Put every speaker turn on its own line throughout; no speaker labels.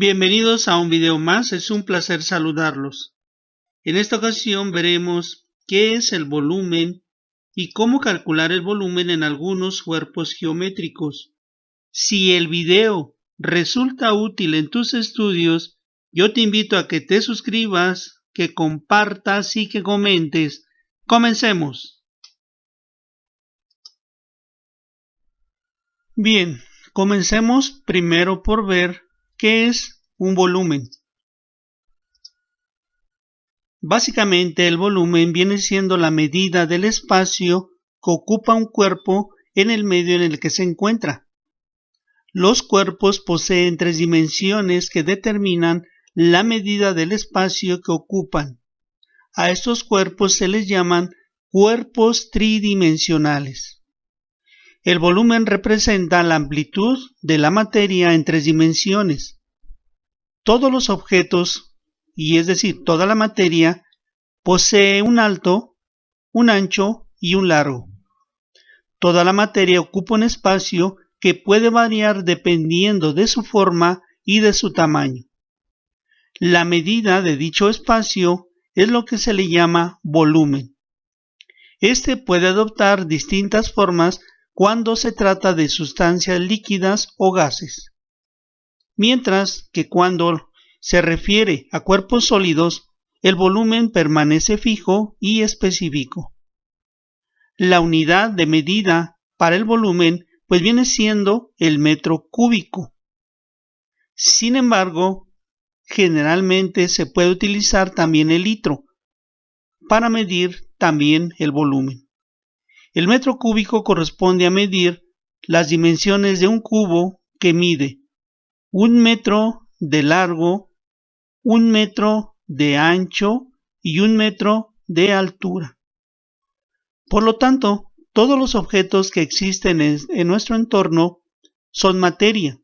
Bienvenidos a un video más, es un placer saludarlos. En esta ocasión veremos qué es el volumen y cómo calcular el volumen en algunos cuerpos geométricos. Si el video resulta útil en tus estudios, yo te invito a que te suscribas, que compartas y que comentes. ¡Comencemos! Bien, comencemos primero por ver qué es un volumen. Básicamente el volumen viene siendo la medida del espacio que ocupa un cuerpo en el medio en el que se encuentra. Los cuerpos poseen tres dimensiones que determinan la medida del espacio que ocupan. A estos cuerpos se les llaman cuerpos tridimensionales. El volumen representa la amplitud de la materia en tres dimensiones. Todos los objetos, y es decir, toda la materia, posee un alto, un ancho y un largo. Toda la materia ocupa un espacio que puede variar dependiendo de su forma y de su tamaño. La medida de dicho espacio es lo que se le llama volumen. Este puede adoptar distintas formas cuando se trata de sustancias líquidas o gases, mientras que cuando se refiere a cuerpos sólidos, el volumen permanece fijo y específico. La unidad de medida para el volumen pues viene siendo el metro cúbico. Sin embargo, generalmente se puede utilizar también el litro para medir también el volumen. El metro cúbico corresponde a medir las dimensiones de un cubo que mide 1 metro de largo, 1 metro de ancho y 1 metro de altura. Por lo tanto, todos los objetos que existen en nuestro entorno son materia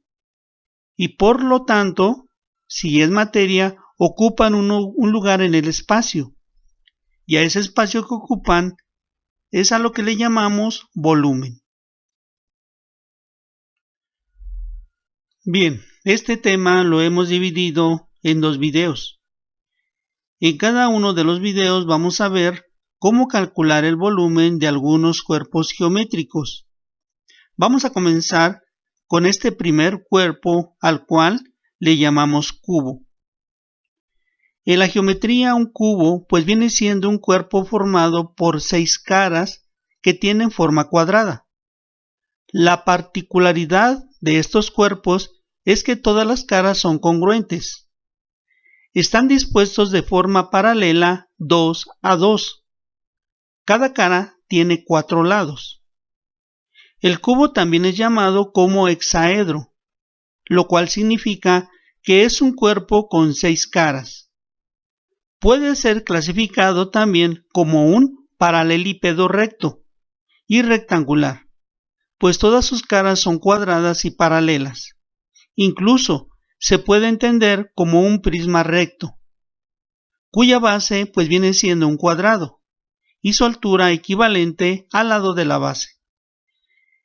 y por lo tanto, si es materia, ocupan un lugar en el espacio y a ese espacio que ocupan es a lo que le llamamos volumen. Bien, este tema lo hemos dividido en dos videos. En cada uno de los videos vamos a ver cómo calcular el volumen de algunos cuerpos geométricos. Vamos a comenzar con este primer cuerpo al cual le llamamos cubo. En la geometría un cubo pues viene siendo un cuerpo formado por 6 caras que tienen forma cuadrada. La particularidad de estos cuerpos es que todas las caras son congruentes. Están dispuestos de forma paralela 2 a 2. Cada cara tiene 4 lados. El cubo también es llamado como hexaedro, lo cual significa que es un cuerpo con 6 caras. Puede ser clasificado también como un paralelepípedo recto y rectangular, pues todas sus caras son cuadradas y paralelas. Incluso se puede entender como un prisma recto, cuya base pues viene siendo un cuadrado y su altura equivalente al lado de la base.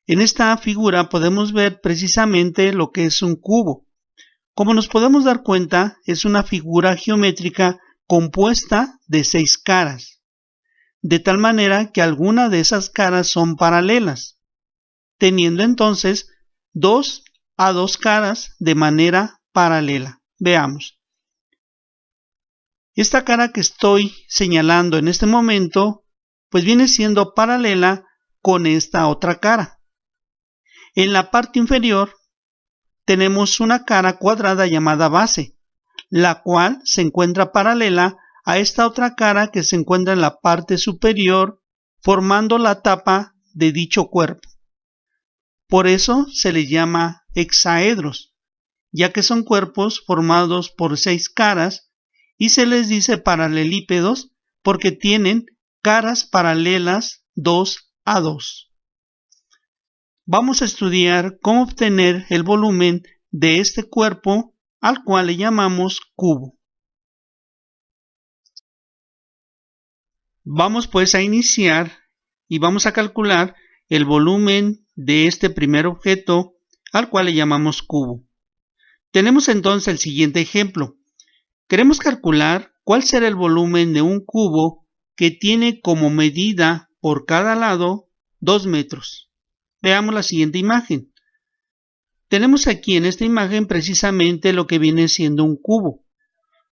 En esta figura podemos ver precisamente lo que es un cubo. Como nos podemos dar cuenta, es una figura geométrica compuesta de 6 caras, de tal manera que algunas de esas caras son paralelas, teniendo entonces 2 a 2 caras de manera paralela. Veamos. Esta cara que estoy señalando en este momento, pues viene siendo paralela con esta otra cara. En la parte inferior tenemos una cara cuadrada llamada base, la cual se encuentra paralela a esta otra cara que se encuentra en la parte superior, formando la tapa de dicho cuerpo. Por eso se les llama hexaedros, ya que son cuerpos formados por 6 caras y se les dice paralelepípedos porque tienen caras paralelas 2 a 2. Vamos a estudiar cómo obtener el volumen de este cuerpo al cual le llamamos cubo. Vamos pues a iniciar y vamos a calcular el volumen de este primer objeto al cual le llamamos cubo. Tenemos entonces el siguiente ejemplo. Queremos calcular cuál será el volumen de un cubo que tiene como medida por cada lado 2 metros. Veamos la siguiente imagen. Tenemos aquí en esta imagen precisamente lo que viene siendo un cubo.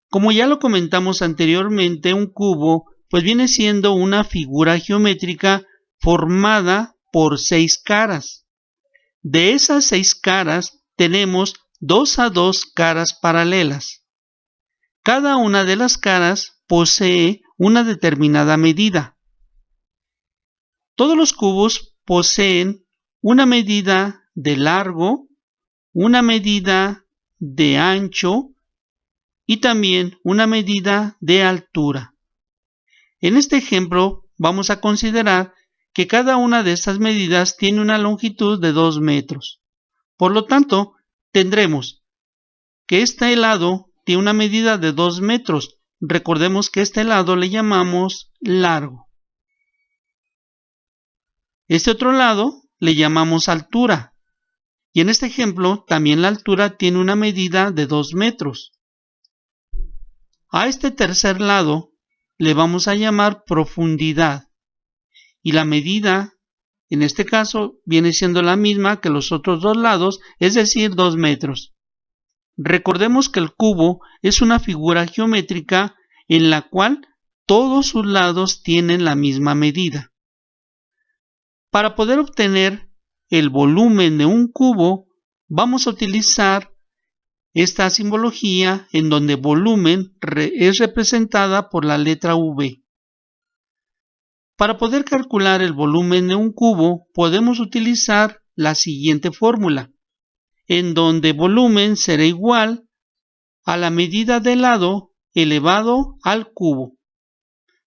Como ya lo comentamos anteriormente, un cubo pues viene siendo una figura geométrica formada por 6 caras. De esas 6 caras tenemos 2 a 2 caras paralelas. Cada una de las caras posee una determinada medida. Todos los cubos poseen una medida de largo, una medida de ancho y también una medida de altura. En este ejemplo vamos a considerar que cada una de estas medidas tiene una longitud de 2 metros. Por lo tanto, tendremos que este lado tiene una medida de 2 metros. Recordemos que este lado le llamamos largo. Este otro lado le llamamos altura. Y en este ejemplo también la altura tiene una medida de 2 metros. A este tercer lado le vamos a llamar profundidad. Y la medida, en este caso, viene siendo la misma que los otros dos lados, es decir, 2 metros. Recordemos que el cubo es una figura geométrica en la cual todos sus lados tienen la misma medida. Para poder obtener el volumen de un cubo, vamos a utilizar esta simbología en donde volumen es representada por la letra V. Para poder calcular el volumen de un cubo, podemos utilizar la siguiente fórmula, en donde volumen será igual a la medida de lado elevado al cubo.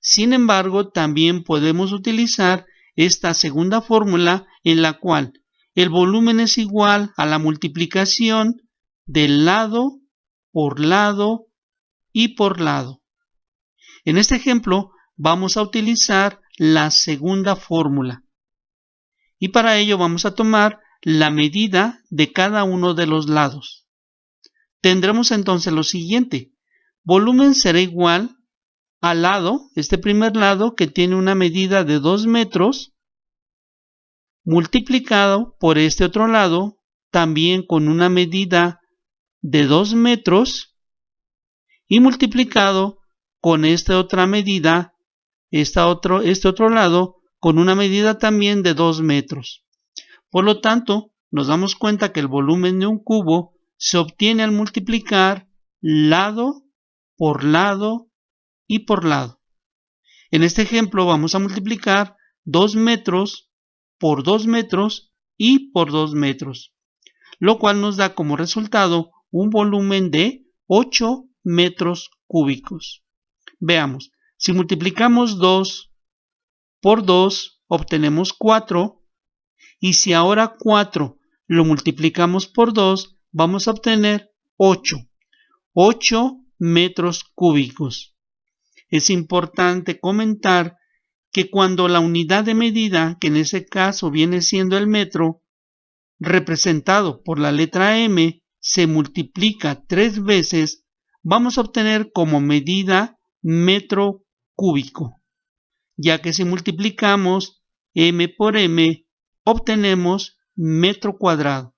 Sin embargo, también podemos utilizar esta segunda fórmula en la cual el volumen es igual a la multiplicación del lado por lado y por lado. En este ejemplo vamos a utilizar la segunda fórmula y para ello vamos a tomar la medida de cada uno de los lados. Tendremos entonces lo siguiente: volumen será igual al lado, este primer lado que tiene una medida de 2 metros, multiplicado por este otro lado, también con una medida de 2 metros, y multiplicado con esta otra medida, este otro lado, con una medida también de 2 metros. Por lo tanto, nos damos cuenta que el volumen de un cubo se obtiene al multiplicar lado por lado y por lado. En este ejemplo vamos a multiplicar 2 metros por 2 metros y por 2 metros, lo cual nos da como resultado un volumen de 8 metros cúbicos. Veamos, si multiplicamos 2 por 2 obtenemos 4, y si ahora 4 lo multiplicamos por 2 vamos a obtener 8 metros cúbicos. Es importante comentar que cuando la unidad de medida, que en ese caso viene siendo el metro, representado por la letra M, se multiplica 3 veces, vamos a obtener como medida metro cúbico, ya que si multiplicamos M por M, obtenemos metro cuadrado.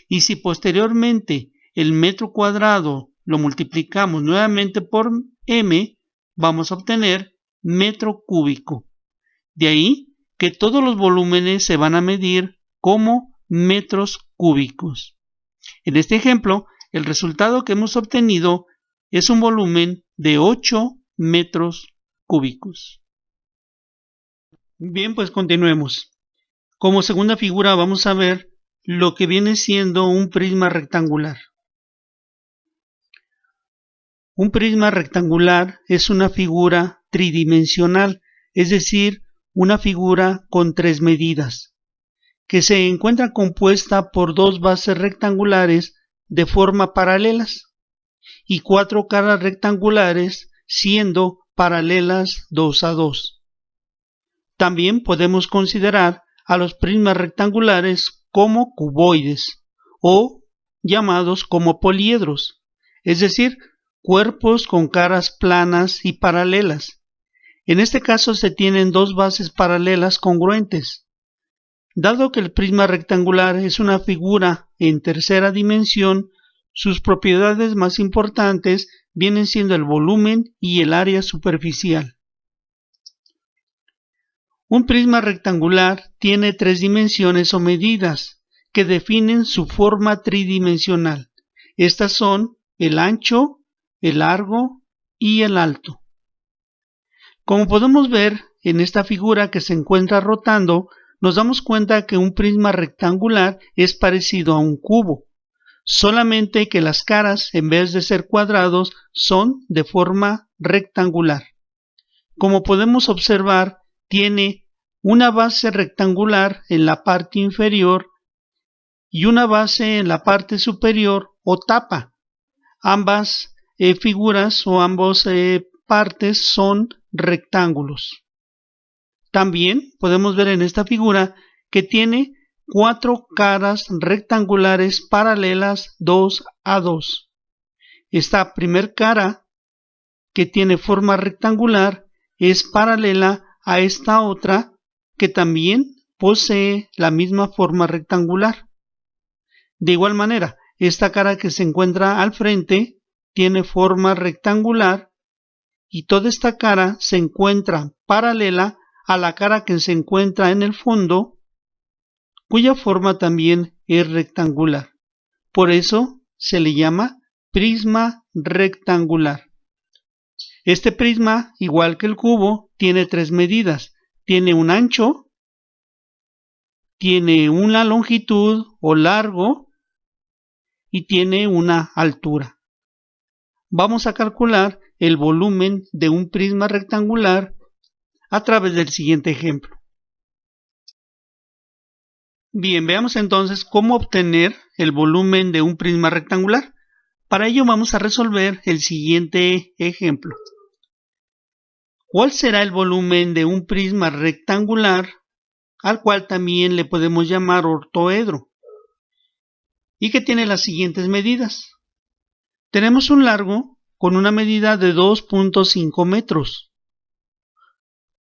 Y si posteriormente el metro cuadrado lo multiplicamos nuevamente por M, vamos a obtener metro cúbico. De ahí que todos los volúmenes se van a medir como metros cúbicos. En este ejemplo, el resultado que hemos obtenido es un volumen de 8 metros cúbicos. Bien, pues continuemos. Como segunda figura vamos a ver lo que viene siendo un prisma rectangular. Un prisma rectangular es una figura tridimensional, es decir, una figura con 3 medidas, que se encuentra compuesta por 2 bases rectangulares de forma paralelas y 4 caras rectangulares siendo paralelas 2 a 2. También podemos considerar a los prismas rectangulares como cuboides o llamados como poliedros, es decir, cuerpos con caras planas y paralelas. En este caso se tienen dos bases paralelas congruentes. Dado que el prisma rectangular es una figura en tercera dimensión, sus propiedades más importantes vienen siendo el volumen y el área superficial. Un prisma rectangular tiene tres dimensiones o medidas que definen su forma tridimensional. Estas son el ancho, el largo y el alto. Como podemos ver en esta figura que se encuentra rotando, nos damos cuenta que un prisma rectangular es parecido a un cubo, solamente que las caras, en vez de ser cuadrados, son de forma rectangular. Como podemos observar, tiene una base rectangular en la parte inferior y una base en la parte superior o tapa. Ambas figuras o ambas partes son rectángulos. También podemos ver en esta figura que tiene cuatro caras rectangulares paralelas 2 a 2. Esta primer cara, que tiene forma rectangular, es paralela a esta otra que también posee la misma forma rectangular. De igual manera, esta cara que se encuentra al frente tiene forma rectangular y toda esta cara se encuentra paralela a la cara que se encuentra en el fondo, cuya forma también es rectangular. Por eso se le llama prisma rectangular. Este prisma, igual que el cubo, tiene tres medidas. Tiene un ancho, tiene una longitud o largo y tiene una altura. Vamos a calcular el volumen de un prisma rectangular a través del siguiente ejemplo. Bien, veamos entonces cómo obtener el volumen de un prisma rectangular. Para ello vamos a resolver el siguiente ejemplo. ¿Cuál será el volumen de un prisma rectangular, al cual también le podemos llamar ortoedro, y que tiene las siguientes medidas? Tenemos un largo con una medida de 2.5 metros,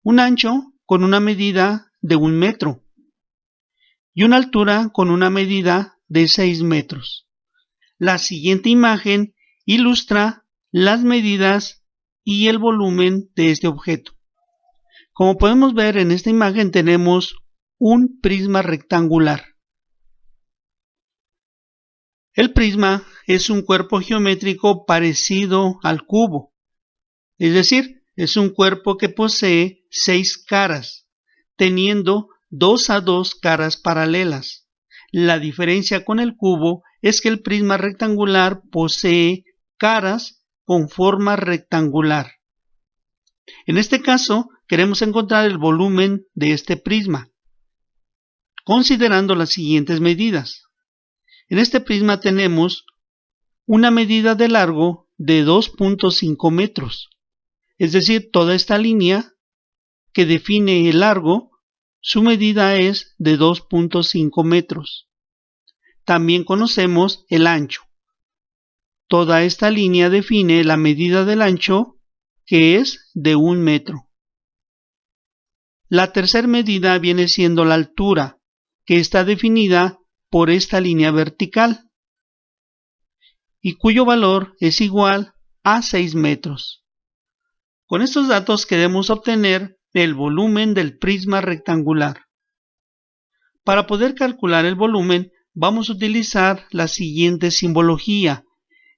un ancho con una medida de 1 metro y una altura con una medida de 6 metros. La siguiente imagen ilustra las medidas y el volumen de este objeto. Como podemos ver en esta imagen tenemos un prisma rectangular. El prisma es un cuerpo geométrico parecido al cubo, es decir, es un cuerpo que posee 6 caras, teniendo 2 a 2 caras paralelas. La diferencia con el cubo es que el prisma rectangular posee caras con forma rectangular. En este caso, queremos encontrar el volumen de este prisma, considerando las siguientes medidas. En este prisma tenemos una medida de largo de 2.5 metros, es decir, toda esta línea que define el largo, su medida es de 2.5 metros. También conocemos el ancho. Toda esta línea define la medida del ancho, que es de 1 metro. La tercera medida viene siendo la altura, que está definida por esta línea vertical, y cuyo valor es igual a 6 metros. Con estos datos queremos obtener el volumen del prisma rectangular. Para poder calcular el volumen, vamos a utilizar la siguiente simbología,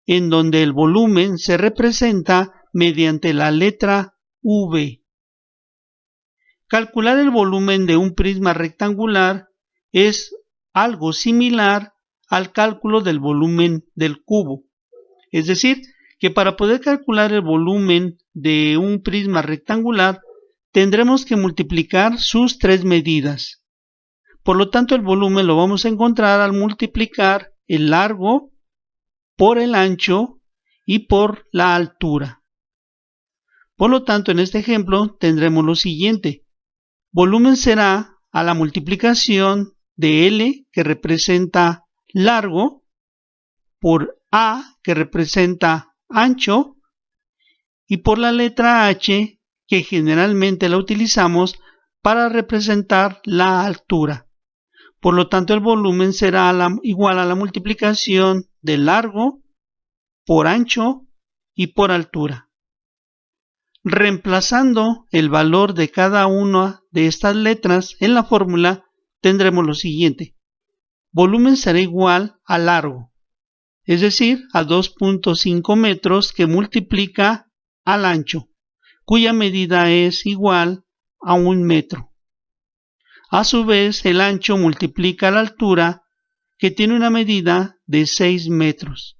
en donde el volumen se representa mediante la letra V. Calcular el volumen de un prisma rectangular es algo similar al cálculo del volumen del cubo. Es decir, que para poder calcular el volumen de un prisma rectangular tendremos que multiplicar sus tres medidas. Por lo tanto, el volumen lo vamos a encontrar al multiplicar el largo por el ancho y por la altura. Por lo tanto, en este ejemplo tendremos lo siguiente. Volumen será a la multiplicación de L, que representa largo, por A, que representa ancho, y por la letra H, que generalmente la utilizamos para representar la altura. Por lo tanto, el volumen será igual a la multiplicación de largo por ancho y por altura. Reemplazando el valor de cada una de estas letras en la fórmula, tendremos lo siguiente. Volumen será igual a largo, es decir, a 2.5 metros que multiplica al ancho, cuya medida es igual a 1 metro. A su vez, el ancho multiplica la altura, que tiene una medida de 6 metros.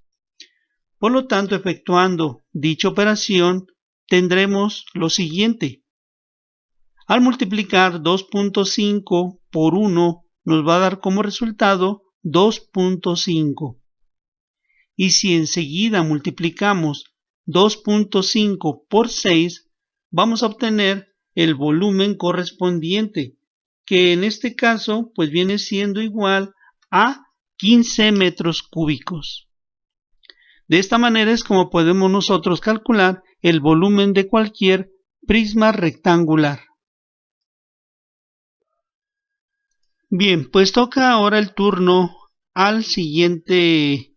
Por lo tanto, efectuando dicha operación, tendremos lo siguiente. Al multiplicar 2.5 por 1, nos va a dar como resultado 2.5. Y si enseguida multiplicamos 2.5 por 6, vamos a obtener el volumen correspondiente, que en este caso pues viene siendo igual a 15 metros cúbicos. De esta manera es como podemos nosotros calcular el volumen de cualquier prisma rectangular. Bien, pues toca ahora el turno al siguiente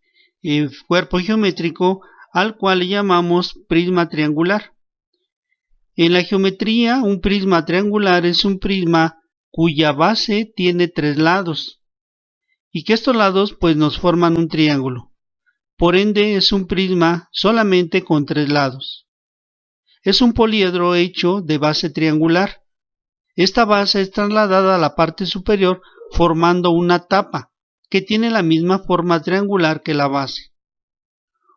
cuerpo geométrico, al cual le llamamos prisma triangular. En la geometría, un prisma triangular es un prisma cuya base tiene 3 lados y que estos lados pues nos forman un triángulo. Por ende es un prisma solamente con 3 lados. Es un poliedro hecho de base triangular. Esta base es trasladada a la parte superior formando una tapa que tiene la misma forma triangular que la base.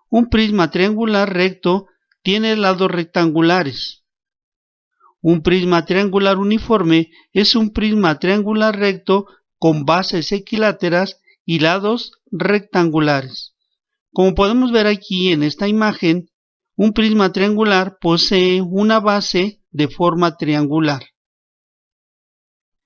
Un prisma triangular recto tiene lados rectangulares. Un prisma triangular uniforme es un prisma triangular recto con bases equiláteras y lados rectangulares. Como podemos ver aquí en esta imagen, un prisma triangular posee una base de forma triangular.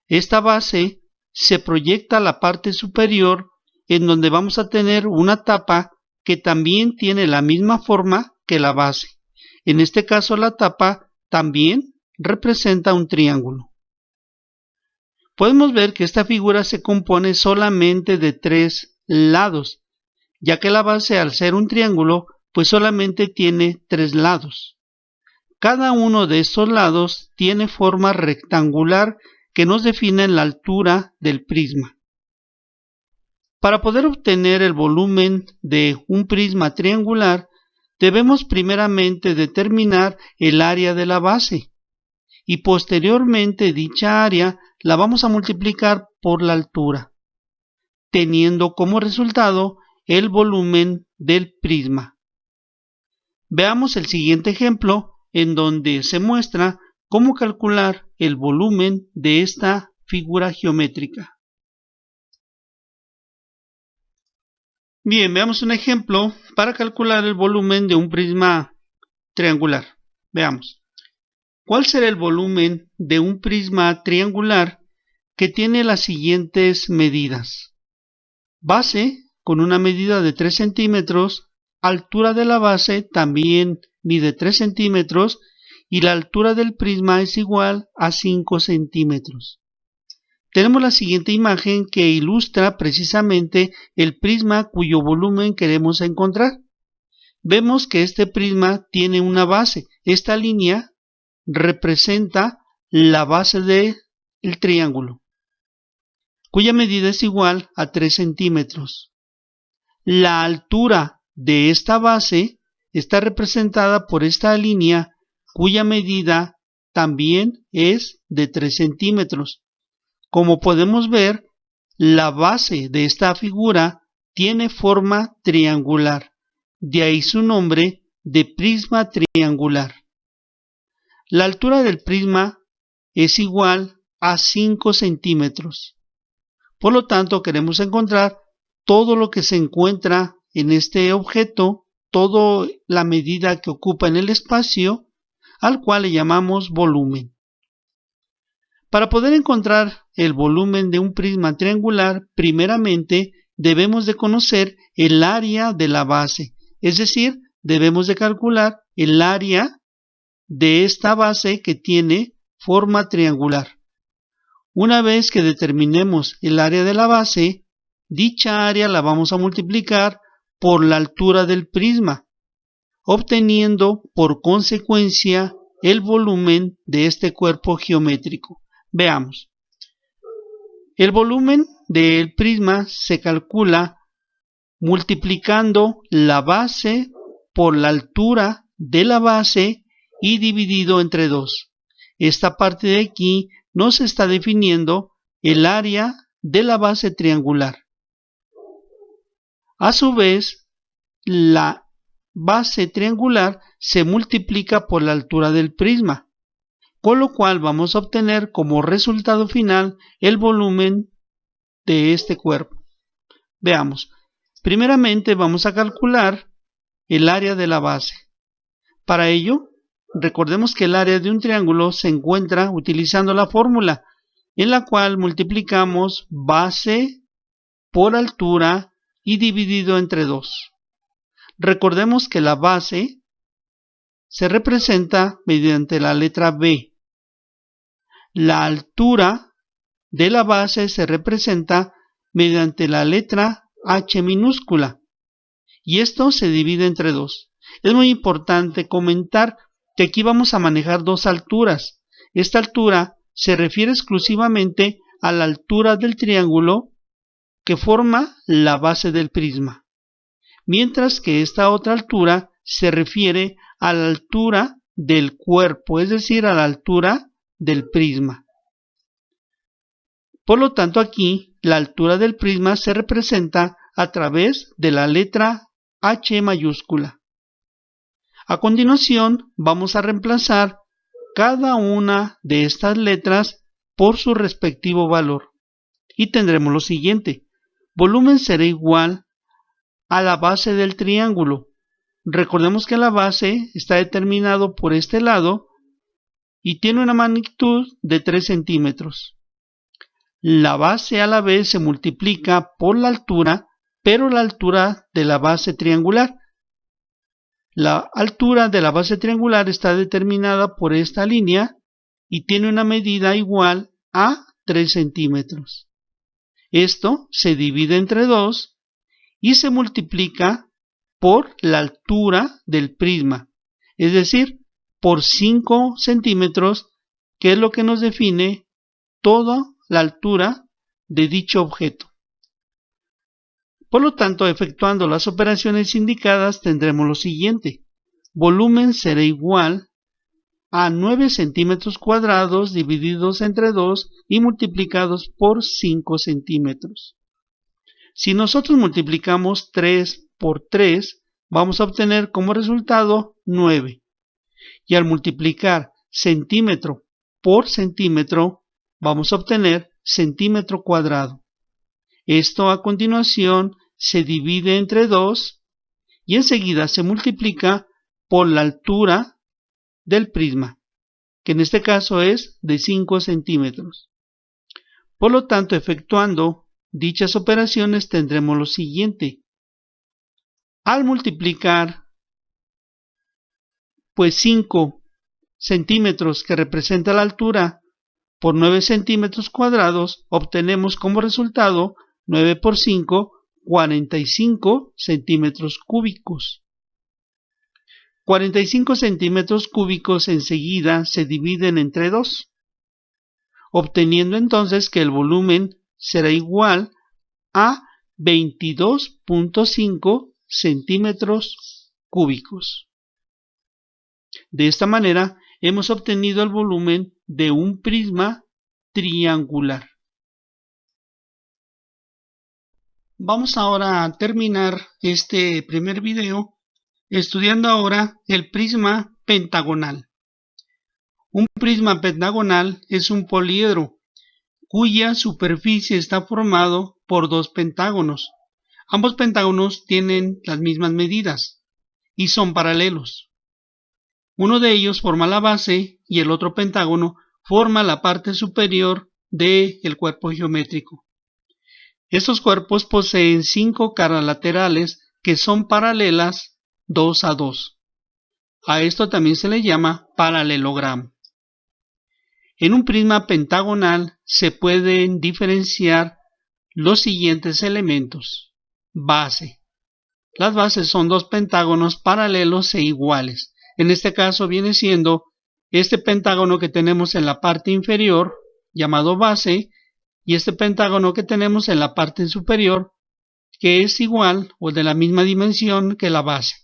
Esta base se proyecta a la parte superior, en donde vamos a tener una tapa que también tiene la misma forma que la base. En este caso la tapa también representa un triángulo. Podemos ver que esta figura se compone solamente de 3 lados, ya que la base, al ser un triángulo, pues solamente tiene 3 lados. Cada uno de estos lados tiene forma rectangular que nos define la altura del prisma. Para poder obtener el volumen de un prisma triangular, debemos primeramente determinar el área de la base y posteriormente dicha área la vamos a multiplicar por la altura, teniendo como resultado el volumen del prisma. Veamos el siguiente ejemplo en donde se muestra cómo calcular el volumen de esta figura geométrica. Bien, veamos un ejemplo para calcular el volumen de un prisma triangular. Veamos. ¿Cuál será el volumen de un prisma triangular que tiene las siguientes medidas? Base con una medida de 3 centímetros, altura de la base también mide 3 centímetros y la altura del prisma es igual a 5 centímetros. Tenemos la siguiente imagen que ilustra precisamente el prisma cuyo volumen queremos encontrar. Vemos que este prisma tiene una base. Esta línea representa la base del triángulo, cuya medida es igual a 3 centímetros. La altura de esta base está representada por esta línea, cuya medida también es de 3 centímetros. Como podemos ver, la base de esta figura tiene forma triangular, de ahí su nombre de prisma triangular. La altura del prisma es igual a 5 centímetros. Por lo tanto, queremos encontrar todo lo que se encuentra en este objeto, toda la medida que ocupa en el espacio, al cual le llamamos volumen. Para poder encontrar el volumen de un prisma triangular, primeramente debemos de conocer el área de la base, es decir, debemos de calcular el área de esta base que tiene forma triangular. Una vez que determinemos el área de la base, dicha área la vamos a multiplicar por la altura del prisma, obteniendo por consecuencia el volumen de este cuerpo geométrico. Veamos. El volumen del prisma se calcula multiplicando la base por la altura de la base y dividido entre 2. Esta parte de aquí nos está definiendo el área de la base triangular. A su vez, la base triangular se multiplica por la altura del prisma, con lo cual vamos a obtener como resultado final el volumen de este cuerpo. Veamos. Primeramente vamos a calcular el área de la base. Para ello, recordemos que el área de un triángulo se encuentra utilizando la fórmula en la cual multiplicamos base por altura y dividido entre 2. Recordemos que la base se representa mediante la letra B. La altura de la base se representa mediante la letra H minúscula. Y esto se divide entre 2. Es muy importante comentar que aquí vamos a manejar dos alturas. Esta altura se refiere exclusivamente a la altura del triángulo que forma la base del prisma, mientras que esta otra altura se refiere a la altura del cuerpo, es decir, a la altura del prisma. Por lo tanto, aquí la altura del prisma se representa a través de la letra H mayúscula. A continuación, vamos a reemplazar cada una de estas letras por su respectivo valor y tendremos lo siguiente. Volumen será igual a la base del triángulo. Recordemos que la base está determinado por este lado y tiene una magnitud de 3 centímetros. La base a la vez se multiplica por la altura, pero la altura de la base triangular. La altura de la base triangular está determinada por esta línea y tiene una medida igual a 3 centímetros. Esto se divide entre 2 y se multiplica por la altura del prisma, es decir, por 5 centímetros, que es lo que nos define toda la altura de dicho objeto. Por lo tanto, efectuando las operaciones indicadas, tendremos lo siguiente. Volumen será igual a 9 centímetros cuadrados divididos entre 2 y multiplicados por 5 centímetros. Si nosotros multiplicamos 3 por 3, vamos a obtener como resultado 9. Y al multiplicar centímetro por centímetro, vamos a obtener centímetro cuadrado. Esto a continuación se divide entre 2 y enseguida se multiplica por la altura del prisma, que en este caso es de 5 centímetros. Por lo tanto, efectuando dichas operaciones tendremos lo siguiente. Al multiplicar 5 centímetros, que representa la altura, por 9 centímetros cuadrados, obtenemos como resultado 9 por 5, 45 centímetros cúbicos. 45 centímetros cúbicos enseguida se dividen entre 2, obteniendo entonces que el volumen será igual a 22.5 centímetros cúbicos. De esta manera hemos obtenido el volumen de un prisma triangular. Vamos ahora a terminar este primer video estudiando ahora el prisma pentagonal. Un prisma pentagonal es un poliedro cuya superficie está formado por dos pentágonos. Ambos pentágonos tienen las mismas medidas y son paralelos. Uno de ellos forma la base y el otro pentágono forma la parte superior del cuerpo geométrico. Estos cuerpos poseen 5 caras laterales que son paralelas 2 a 2. A esto también se le llama paralelogramo. En un prisma pentagonal se pueden diferenciar los siguientes elementos. Base. Las bases son dos pentágonos paralelos e iguales. En este caso viene siendo este pentágono que tenemos en la parte inferior, llamado base, y este pentágono que tenemos en la parte superior, que es igual o de la misma dimensión que la base.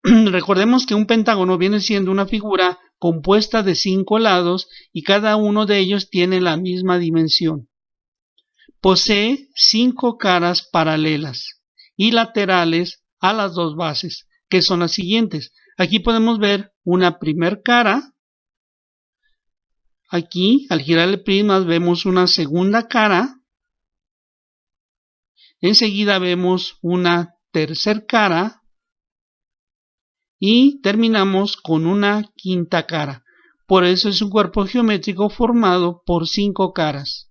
Recordemos que un pentágono viene siendo una figura compuesta de 5 lados y cada uno de ellos tiene la misma dimensión. Posee 5 caras paralelas y laterales a las dos bases, que son las siguientes. Aquí podemos ver una primer cara. Aquí, al girar el prisma, vemos una segunda cara. Enseguida vemos una tercer cara. Y terminamos con una quinta cara. Por eso es un cuerpo geométrico formado por 5 caras.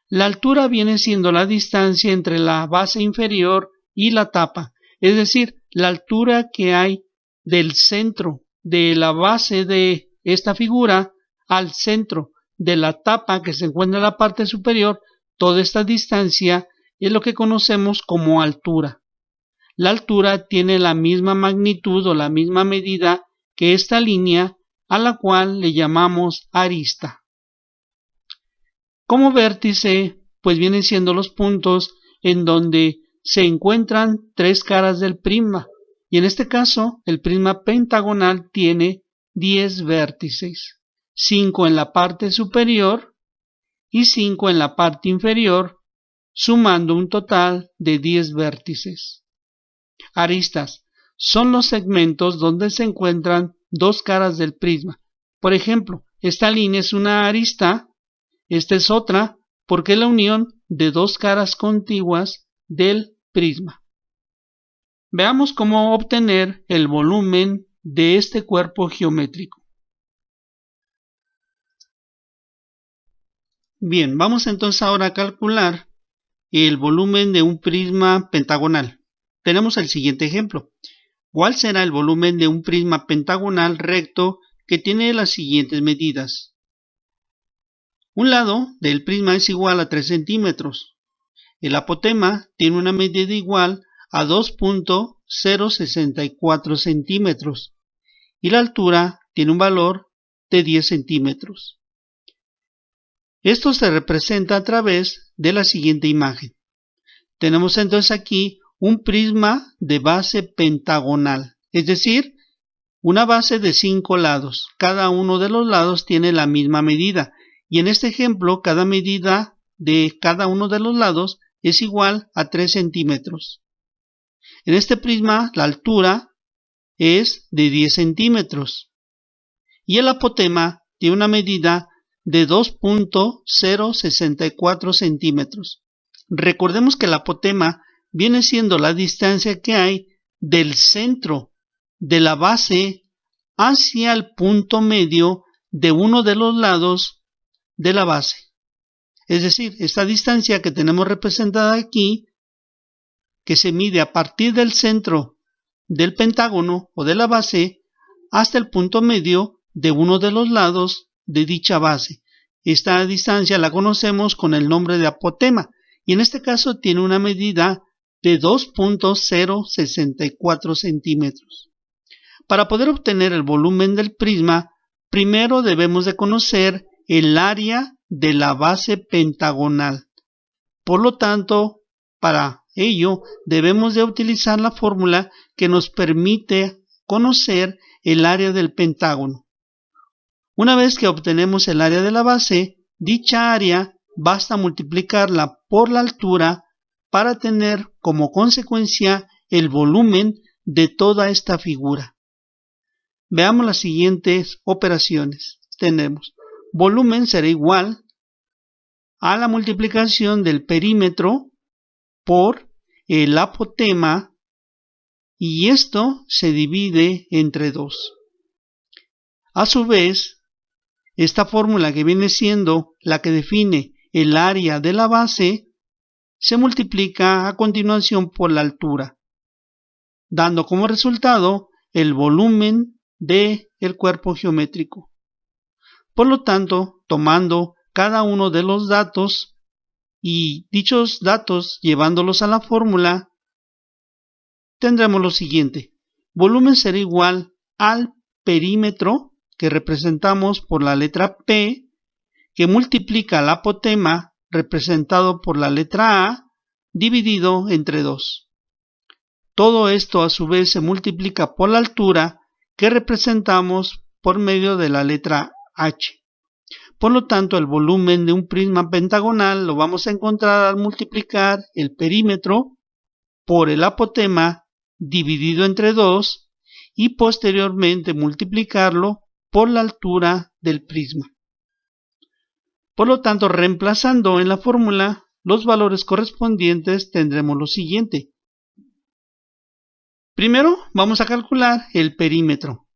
La altura viene siendo la distancia entre la base inferior y la tapa, es decir, la altura que hay del centro de la base de esta figura al centro de la tapa que se encuentra en la parte superior. Toda esta distancia es lo que conocemos como altura. La altura tiene la misma magnitud o la misma medida que esta línea, a la cual le llamamos arista. Como vértice, pues vienen siendo los puntos en donde se encuentran 3 caras del prisma, y en este caso el prisma pentagonal tiene 10 vértices, 5 en la parte superior y 5 en la parte inferior, sumando un total de 10 vértices. Aristas son los segmentos donde se encuentran dos caras del prisma. Por ejemplo, esta línea es una arista, esta es otra, porque es la unión de dos caras contiguas del prisma. Veamos cómo obtener el volumen de este cuerpo geométrico. Bien, vamos entonces ahora a calcular el volumen de un prisma pentagonal. Tenemos el siguiente ejemplo. ¿Cuál será el volumen de un prisma pentagonal recto que tiene las siguientes medidas? Un lado del prisma es igual a 3 centímetros. El apotema tiene una medida igual a 2.064 centímetros y la altura tiene un valor de 10 centímetros. Esto se representa a través de la siguiente imagen. Tenemos entonces aquí un prisma de base pentagonal, es decir, una base de 5 lados. Cada uno de los lados tiene la misma medida, y en este ejemplo cada medida de cada uno de los lados es igual a 3 centímetros. En este prisma la altura es de 10 centímetros y el apotema tiene una medida de 2.064 centímetros. Recordemos que el apotema viene siendo la distancia que hay del centro de la base hacia el punto medio de uno de los lados de la base. Es decir, esta distancia que tenemos representada aquí, que se mide a partir del centro del pentágono o de la base hasta el punto medio de uno de los lados de dicha base. Esta distancia la conocemos con el nombre de apotema y en este caso tiene una medida de 2.064 centímetros. Para poder obtener el volumen del prisma, primero debemos de conocer el área de la base pentagonal. Por lo tanto, para ello debemos de utilizar la fórmula que nos permite conocer el área del pentágono. Una vez que obtenemos el área de la base, dicha área basta multiplicarla por la altura para tener como consecuencia el volumen de toda esta figura. Veamos las siguientes operaciones. Tenemos volumen será igual a la multiplicación del perímetro por el apotema y esto se divide entre 2. A su vez, esta fórmula que viene siendo la que define el área de la base se multiplica a continuación por la altura, dando como resultado el volumen del cuerpo geométrico. Por lo tanto, tomando cada uno de los datos y dichos datos llevándolos a la fórmula, tendremos lo siguiente. Volumen será igual al perímetro que representamos por la letra P, que multiplica el apotema representado por la letra A dividido entre 2. Todo esto a su vez se multiplica por la altura que representamos por medio de la letra H. Por lo tanto, el volumen de un prisma pentagonal lo vamos a encontrar al multiplicar el perímetro por el apotema dividido entre 2 y posteriormente multiplicarlo por la altura del prisma. Por lo tanto, reemplazando en la fórmula los valores correspondientes, tendremos lo siguiente. Primero vamos a calcular el perímetro,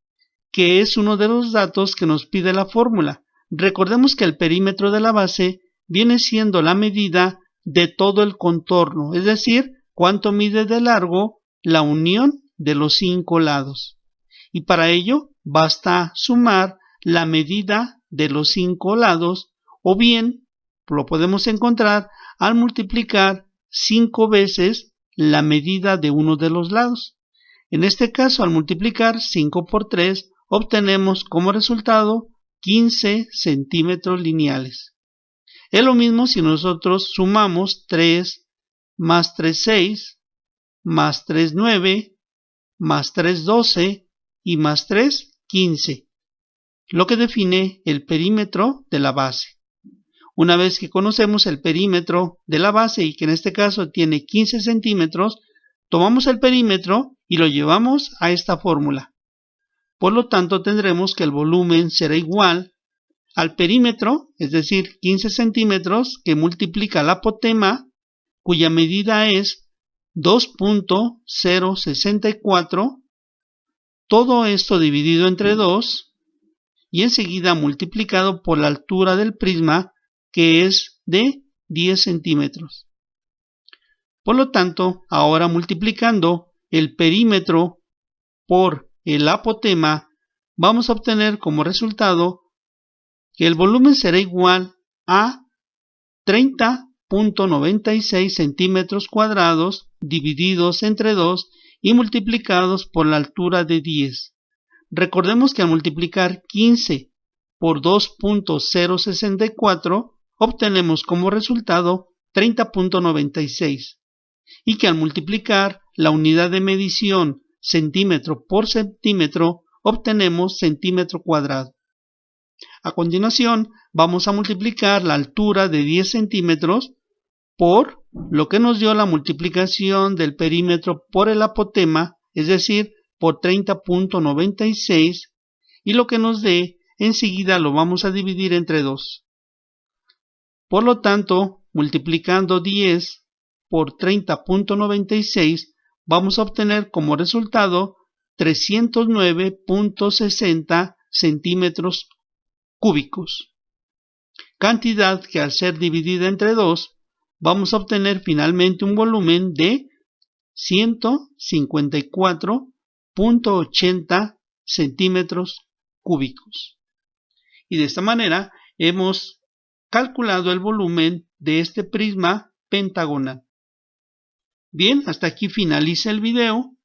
que es uno de los datos que nos pide la fórmula. Recordemos que el perímetro de la base viene siendo la medida de todo el contorno, es decir, cuánto mide de largo la unión de los 5 lados. Y para ello basta sumar la medida de los 5 lados, o bien lo podemos encontrar al multiplicar 5 veces la medida de uno de los lados. En este caso, al multiplicar 5 por 3, obtenemos como resultado 15 centímetros lineales. Es lo mismo si nosotros sumamos 3 más 3, 6, más 3, 9, más 3, 12 y más 3, 15, lo que define el perímetro de la base. Una vez que conocemos el perímetro de la base y que en este caso tiene 15 centímetros, tomamos el perímetro y lo llevamos a esta fórmula. Por lo tanto, tendremos que el volumen será igual al perímetro, es decir, 15 centímetros, que multiplica el apotema, cuya medida es 2.064, todo esto dividido entre 2, y enseguida multiplicado por la altura del prisma, que es de 10 centímetros. Por lo tanto, ahora multiplicando el perímetro por el apotema, vamos a obtener como resultado que el volumen será igual a 30.96 centímetros cuadrados divididos entre 2 y multiplicados por la altura de 10. Recordemos que al multiplicar 15 por 2.064 obtenemos como resultado 30.96 y que al multiplicar la unidad de medición centímetro por centímetro obtenemos centímetro cuadrado. A continuación vamos a multiplicar la altura de 10 centímetros por lo que nos dio la multiplicación del perímetro por el apotema, es decir, por 30.96, y lo que nos dé enseguida lo vamos a dividir entre 2. Por lo tanto, multiplicando 10 por 30.96, vamos a obtener como resultado 309.60 centímetros cúbicos, cantidad que al ser dividida entre 2 vamos a obtener finalmente un volumen de 154.80 centímetros cúbicos. Y de esta manera hemos calculado el volumen de este prisma pentagonal. Bien, hasta aquí finaliza el video.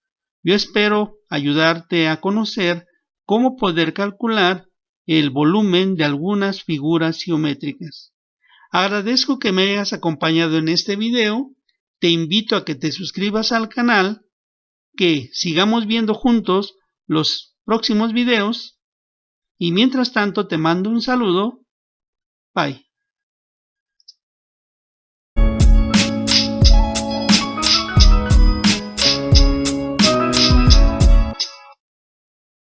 Yo espero ayudarte a conocer cómo poder calcular el volumen de algunas figuras geométricas. Agradezco que me hayas acompañado en este video. Te invito a que te suscribas al canal, que sigamos viendo juntos los próximos videos, y mientras tanto te mando un saludo. Bye.